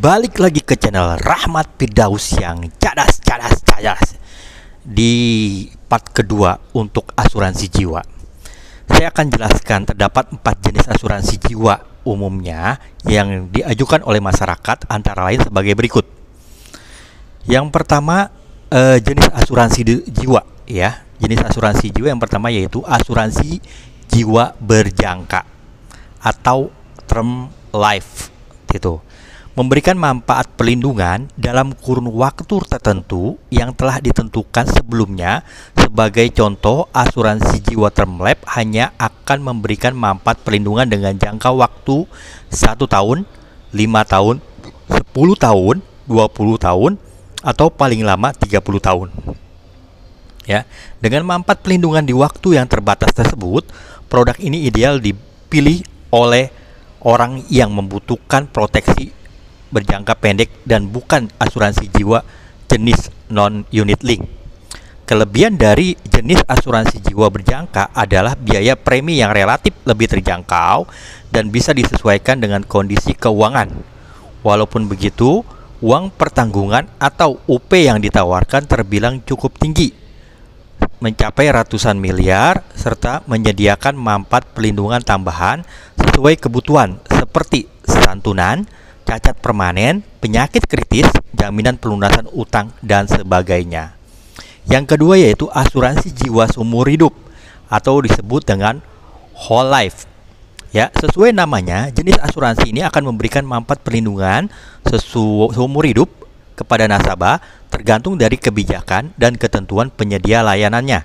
balik lagi ke channel Rahmat Firdaus yang cadas. Di part kedua untuk asuransi jiwa, saya akan jelaskan terdapat 4 jenis asuransi jiwa umumnya yang diajukan oleh masyarakat, antara lain sebagai berikut. Yang pertama, jenis asuransi jiwa ya. Jenis asuransi jiwa yang pertama yaitu asuransi jiwa berjangka atau term life gitu. Memberikan manfaat perlindungan dalam kurun waktu tertentu yang telah ditentukan sebelumnya. Sebagai contoh, asuransi jiwa term life hanya akan memberikan manfaat perlindungan dengan jangka waktu 1 tahun, 5 tahun, 10 tahun, 20 tahun, atau paling lama 30 tahun. Ya, dengan manfaat perlindungan di waktu yang terbatas tersebut, produk ini ideal dipilih oleh orang yang membutuhkan proteksi berjangka pendek dan bukan asuransi jiwa jenis non-unit link. Kelebihan dari jenis asuransi jiwa berjangka adalah biaya premi yang relatif lebih terjangkau dan bisa disesuaikan dengan kondisi keuangan. Walaupun begitu, uang pertanggungan atau UP yang ditawarkan terbilang cukup tinggi, mencapai ratusan miliar, serta menyediakan manfaat perlindungan tambahan sesuai kebutuhan seperti santunan, cacat permanen, penyakit kritis, jaminan pelunasan utang, dan sebagainya. Yang kedua yaitu asuransi jiwa seumur hidup atau disebut dengan whole life. Ya, sesuai namanya, jenis asuransi ini akan memberikan manfaat perlindungan seumur hidup kepada nasabah tergantung dari kebijakan dan ketentuan penyedia layanannya.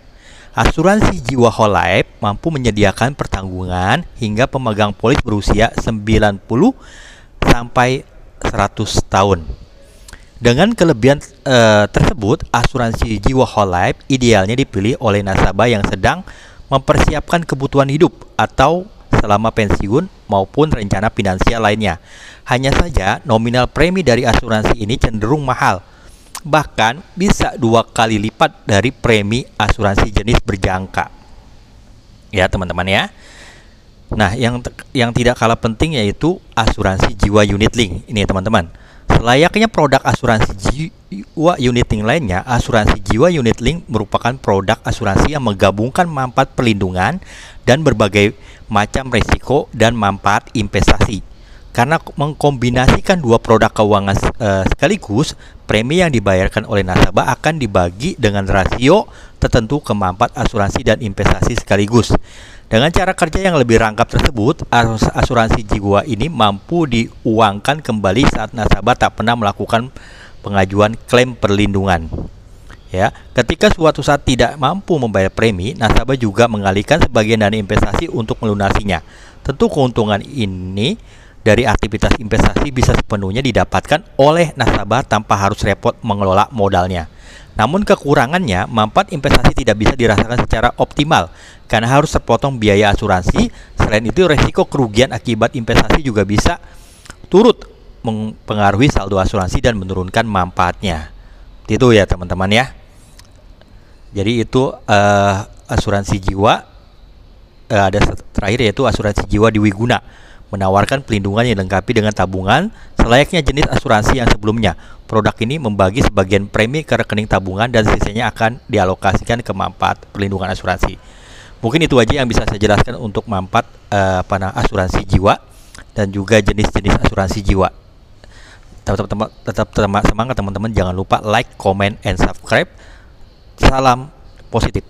Asuransi jiwa whole life mampu menyediakan pertanggungan hingga pemegang polis berusia 90 sampai 100 tahun. Dengan kelebihan tersebut, asuransi jiwa whole life idealnya dipilih oleh nasabah yang sedang mempersiapkan kebutuhan hidup atau selama pensiun maupun rencana finansial lainnya. Hanya saja nominal premi dari asuransi ini cenderung mahal, bahkan bisa 2 kali lipat dari premi asuransi jenis berjangka. Ya teman-teman ya. Nah, yang tidak kalah penting yaitu asuransi jiwa unit link. Ini teman-teman. Selayaknya produk asuransi jiwa unit link lainnya, asuransi jiwa unit link merupakan produk asuransi yang menggabungkan manfaat perlindungan dan berbagai macam risiko dan manfaat investasi. Karena mengkombinasikan 2 produk keuangan sekaligus, premi yang dibayarkan oleh nasabah akan dibagi dengan rasio tertentu ke manfaat asuransi dan investasi sekaligus. Dengan cara kerja yang lebih rangkap tersebut, asuransi jiwa ini mampu diuangkan kembali saat nasabah tak pernah melakukan pengajuan klaim perlindungan. Ya, ketika suatu saat tidak mampu membayar premi, nasabah juga mengalihkan sebagian dana investasi untuk melunasinya. Tentu keuntungan ini dari aktivitas investasi bisa sepenuhnya didapatkan oleh nasabah tanpa harus repot mengelola modalnya. Namun kekurangannya, manfaat investasi tidak bisa dirasakan secara optimal karena harus terpotong biaya asuransi. Selain itu, resiko kerugian akibat investasi juga bisa turut mempengaruhi saldo asuransi dan menurunkan manfaatnya. Itu ya teman-teman ya. Jadi itu asuransi jiwa. Ada terakhir yaitu asuransi jiwa Dwiguna, menawarkan pelindungan yang dilengkapi dengan tabungan selayaknya jenis asuransi yang sebelumnya. Produk ini membagi sebagian premi ke rekening tabungan dan sisanya akan dialokasikan ke manfaat perlindungan asuransi. Mungkin itu aja yang bisa saya jelaskan untuk manfaat asuransi jiwa dan juga jenis-jenis asuransi jiwa. Tetap semangat teman-teman, jangan lupa like, comment, and subscribe. Salam positif.